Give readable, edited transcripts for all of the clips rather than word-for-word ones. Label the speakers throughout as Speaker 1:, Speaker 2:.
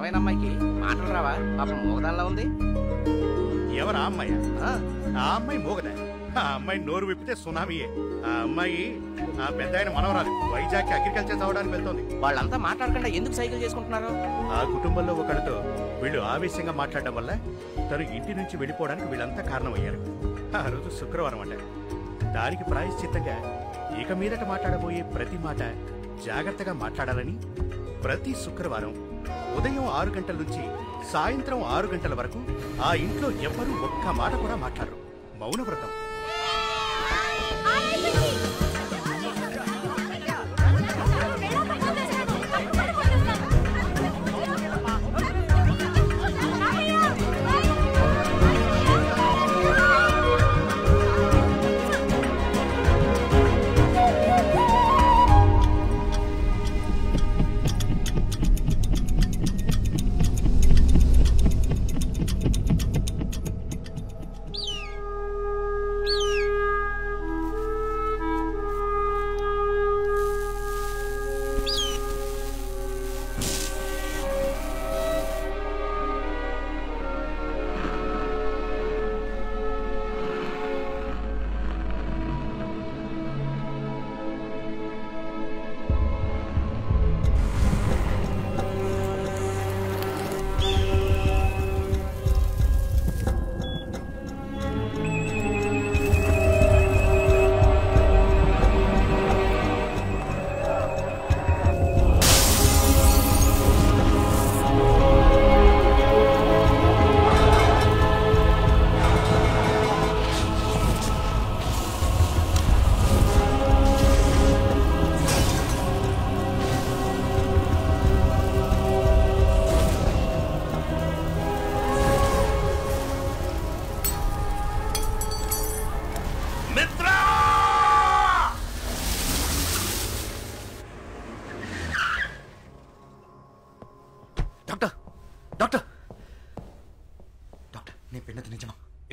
Speaker 1: అందమైన అమ్మాయికి మాటలు రావా? పాపం మూగదానిలా ఉంది.
Speaker 2: ఎవరా అమ్మాయి? ఆ అమ్మాయి మూగదా? ఆ అమ్మాయి నోరు విప్పితే సునామీయే. ఆ అమ్మాయి ఆ పెద్ద ఆయన మనవరాలు. వైజాగ్ అగ్రికల్చర్ చదవడానికి వెళ్తోంది.
Speaker 1: వాళ్ళంతా మాట్లాడకుండా ఎందుకు సైకిల్ చేసుకుంటున్నారు?
Speaker 2: ఆ కుటుంబంలో ఒకరితో వీళ్ళు ఆవేశంగా మాట్లాడడం వల్ల తను ఇంటి నుంచి వెళ్ళిపోవడానికి వీళ్ళంతా కారణమయ్యారు. ఆ రోజు శుక్రవారం అంట. దానికి ప్రాయశ్చిత్తంగా ఇక మీదట మాట్లాడబోయే ప్రతి మాట జాగ్రత్తగా మాట్లాడాలని ప్రతి శుక్రవారం ఉదయం 6 గంటల నుంచి సాయంత్రం 6 గంటల వరకు ఆ ఇంట్లో ఎవ్వరూ ఒక్క మాట కూడా మాట్లాడరు. మౌనవ్రతం.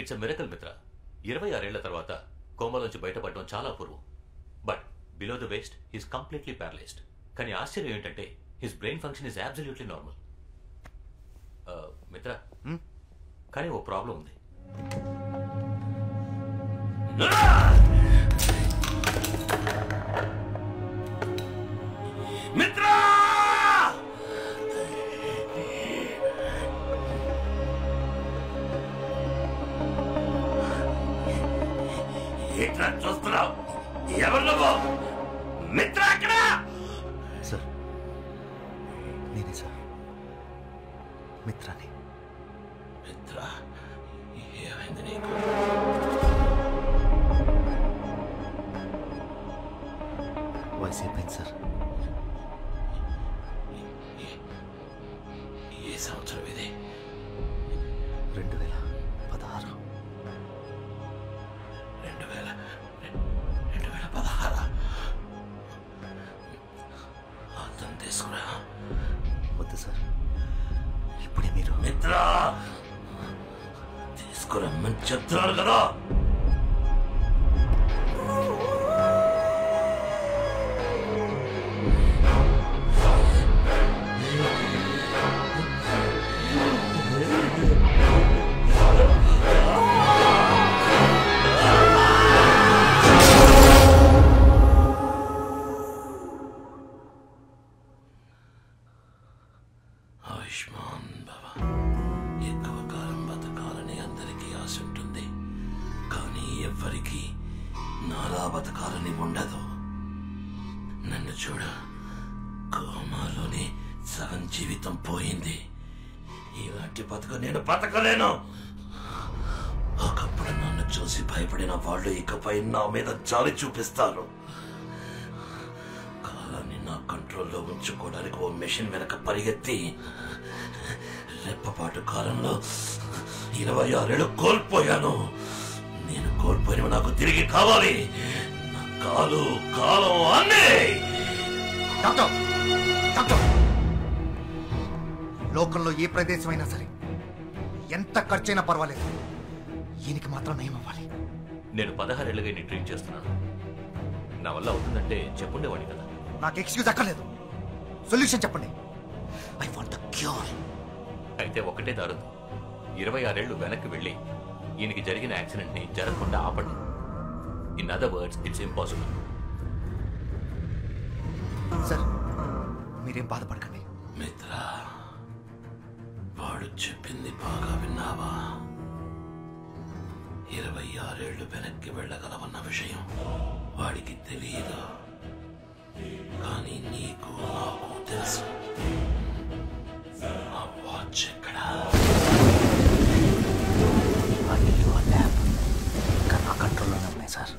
Speaker 3: ఇట్స్ మిరకల్ మిత్ర. 26 ఏళ్ల తర్వాత కోమాలోంచి బయటపడడం చాలా అపూర్వం. But below the waist he's completely paralysed. కానీ ఆశ్చర్యం ఏంటంటే his brain function is absolutely normal. Mitra, కానీ ఓ ప్రాబ్లం ఉంది. మిత్ర, చూస్తున్నావు? ఎవరు నువ్వు? మిత్ర అక్కడ?
Speaker 4: సార్, నేనే సార్, మిత్రాని.
Speaker 3: మిత్ర, ఏమైంది నీకు?
Speaker 4: వయసు అయిపోయింది సార్.
Speaker 3: ఏ సంవత్సరం ఇది?
Speaker 4: 2016.
Speaker 3: 2016. అర్థం తీసుకురా.
Speaker 4: వద్దు సార్, ఇప్పుడే మీరు.
Speaker 3: మిత్ర, తీసుకురమ్మని చెప్తున్నాను కదా. ఆయుష్మాన్ భవ. ఎక్కువ కాలం బతకాలని అందరికీ ఆశ ఉంటుంది, కానీ ఎవ్వరికీ నాలా బతకాలని ఉండదు. నన్ను చూడ, కోమాలోనే సగం జీవితం పోయింది. ఇలాంటి బతుకు నేను బతకలేను. ఒకప్పుడు నన్ను చూసి భయపడిన వాళ్ళు ఇకపై నా మీద జాలి చూపిస్తారు. కాలాన్ని నా కంట్రోల్లో ఉంచుకోవడానికి ఓ మెషిన్ వెనక పరిగెత్తి రెప్పపాటు కాలంలో 26 ఏళ్ళు కోల్పోయాను. నేను కోల్పోయినవి నాకు తిరిగి కావాలి. నా కాలు, కాలం అన్నీ.
Speaker 4: డాక్టర్, డాక్టర్, లోకంలో ఏ ప్రదేశం అయినా సరే ఎంత ఖర్చైనా పర్వాలేదు, ఈయనకి మాత్రం నయం అవ్వాలి.
Speaker 3: నేను 16 ఏళ్ళుగా నీ ట్రీట్ చేస్తున్నాను. నా వల్ల అవుతుందంటే చెప్పుండేవాడిని కదా.
Speaker 4: నాకు ఎక్స్క్యూజ్ అక్కర్లేదు, సొల్యూషన్ చెప్పండి. I want the cure.
Speaker 3: అయితే ఒకటే దారు, 26 ఏళ్లు వెనక్కి వెళ్ళి ఈయనకి జరిగిన యాక్సిడెంట్ ని జరగకుండా ఆపండి. In other words, it's impossible.
Speaker 4: Sir మీరేం బాధపడకండి.
Speaker 5: మిత్ర, వాడు చెప్పింది బాగా విన్నావా? 26 ఏళ్లు వెనక్కి వెళ్ళగలవన్న విషయం వాడికి తెలియదు, కానీ నీకు నాకు తెలుసు. ఆ వాచ్ ఎక్కడా?
Speaker 4: ఇంకా నా కంట్రోల్లోనే ఉన్నాయి సార్.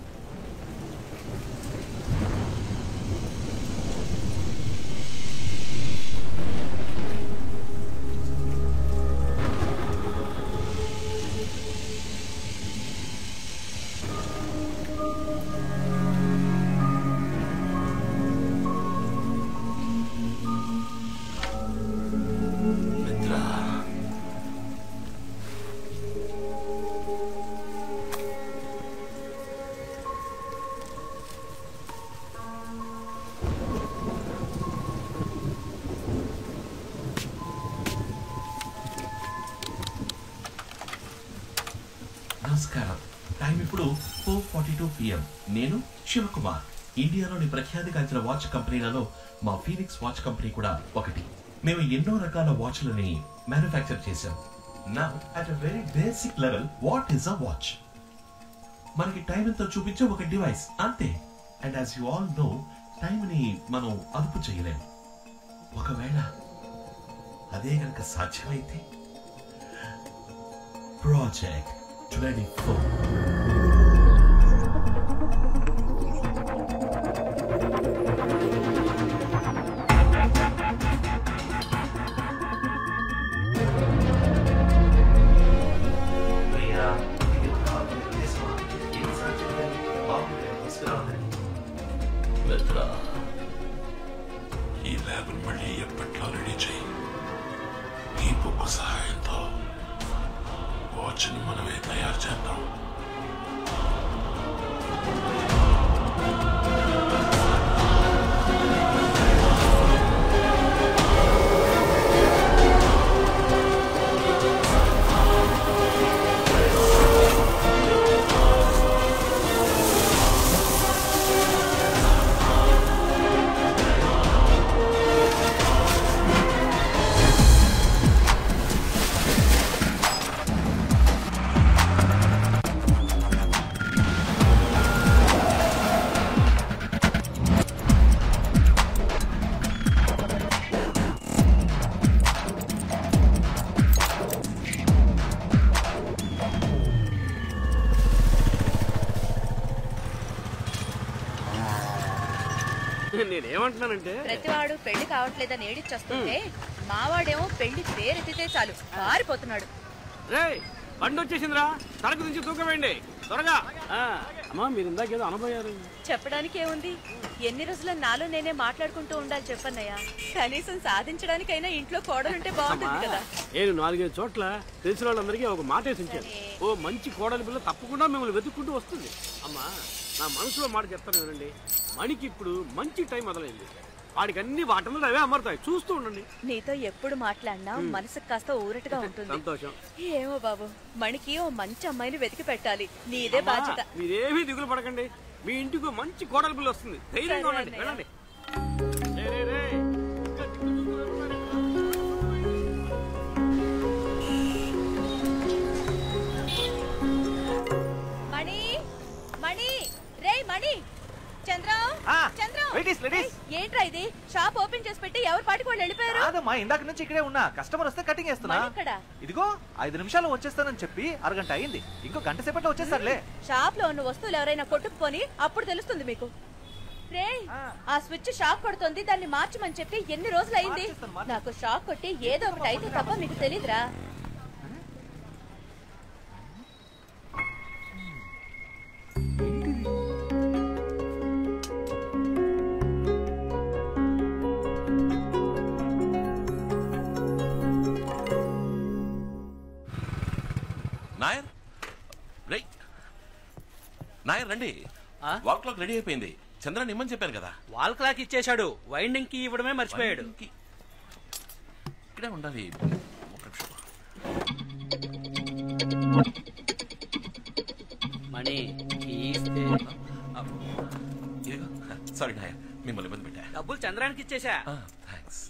Speaker 5: నమస్కారం. టైం ఇప్పుడు 4:42 PM. నేను శివకుమార్. ఇండియాలోని ప్రఖ్యాతిగాంచిన వాచ్ కంపెనీలలో మా ఫీనిక్స్ వాచ్ కంపెనీ కూడా ఒకటి. మేము ఎన్నో రకాల వాచ్లని మ్యానుఫ్యాక్చర్ చేశాం. Now at a very basic level, what is a watch? మనకి టైం ఎంతో చూపించే ఒక డివైస్ అంతే. And as you all know, time ని మనం అదుపు చేయలేము. ఒకవేళ అదే గనక సాధ్యమైతే ప్రాజెక్ట్ 24. మిత్ర, ఈ ల్యాబ్ మళ్ళీ ఎప్పట్లో రెడీ చేయి. ఈ బుక్ సహాయంతో వాచ్ని మనమే తయారు చేద్దాం.
Speaker 6: నేనేమంటున్నానంటే,
Speaker 7: ప్రతివాడు పెళ్లి కావట్లేదని ఏడిచొస్తుంటే మావాడేమో పెళ్లి పేరెత్తితే చాలు పారిపోతున్నాడు.
Speaker 6: రేయ్ బండి వచ్చేసిందిరా, సరుకు నుంచి తూకవేయండి త్వరగా. అమ్మా మీరు ఇందాకేదో అనబోయారు.
Speaker 7: చెప్పడానికి ఏముంది? ఎన్ని రోజుల నాలో నేనే మాట్లాడుకుంటూ ఉండాలి చెప్పన్నయ్య. కనీసం సాధించడానికైనా ఇంట్లో కోడలుంటే బాగుంటుంది కదా.
Speaker 6: నేను 4-5 చోట్ల తెలిసిన వాళ్ళందరికీ ఒక మాట వేసి ఉంచాను. ఓ మంచి కోడలి పిల్ల తప్పకుండా మిమ్మల్ని వెతుక్కుంటూ వస్తుంది. అమ్మా నా మనసులో మాట చెప్తాను వినండి. మణికి ఇప్పుడు మంచి టైం మొదలైంది. వాడికి అన్ని వాటంలో అవే అమరుతాయి, చూస్తూ ఉండండి.
Speaker 7: నీతో ఎప్పుడు మాట్లాడినా మనసుకు కాస్త ఊరటగా ఉంటుంది.
Speaker 6: సంతోషం.
Speaker 7: ఏమో బాబు, మణికి ఓ మంచి అమ్మాయిని వెతికి పెట్టాలి. నీదే బాధ్యత.
Speaker 6: మీరేమీ దిగులు పడకండి, మీ ఇంటికి మంచి కోడలి పిల్ల వస్తుంది. ధైర్యంగా ఉండండి. వెళ్ళండి.
Speaker 7: మణి మణి రే మణి, చంద్రం చంద్రం, ఏంట్రా ఇది? షాప్ ఓపెన్ చేసి పెట్టి ఎవరి పాటికి వాళ్ళు వెళ్ళిపోయారు?
Speaker 8: కాదమ్మా, ఇందాక నుంచి ఇక్కడే ఉన్నా. కస్టమర్ వస్తే కటింగ్ చేస్తున్నా. ఇదిగో 5 నిమిషాల్లో వచ్చేస్తానని చెప్పి అరగంట అయింది. ఇంకో గంట సేపట్లో వచ్చేస్తారులే.
Speaker 7: షాప్ లో ఉన్న వస్తువులు ఎవరైనా కొట్టుకుపోని అప్పుడు తెలుస్తుంది మీకు. రే ఆ స్విచ్ షాక్ కొడుతుంది, దాన్ని మార్చమని చెప్పి ఎన్ని రోజులు అయింది? నాకు షాక్ కొట్టి ఏదో ఒకటి అయితే తప్ప మీకు తెలీదురా.
Speaker 5: నాయర్ నాయర్ రండి. వాల్ క్లాక్ రెడీ అయిపోయింది. చంద్ర నిమ్మని చెప్పాను కదా.
Speaker 1: వాల్ క్లాక్ ఇచ్చేశాడు, వైండింగ్ కి ఇవ్వడమే మర్చిపోయాడు.
Speaker 5: ఇక్కడే ఉండాలి. ఒక నిమిషం.
Speaker 6: మణి
Speaker 5: సారీ నాయ మిమ్మల్ని ఇబ్బంది పెట్టా
Speaker 6: డబ్బులు చంద్రానికి ఇచ్చేసా
Speaker 5: థ్యాంక్స్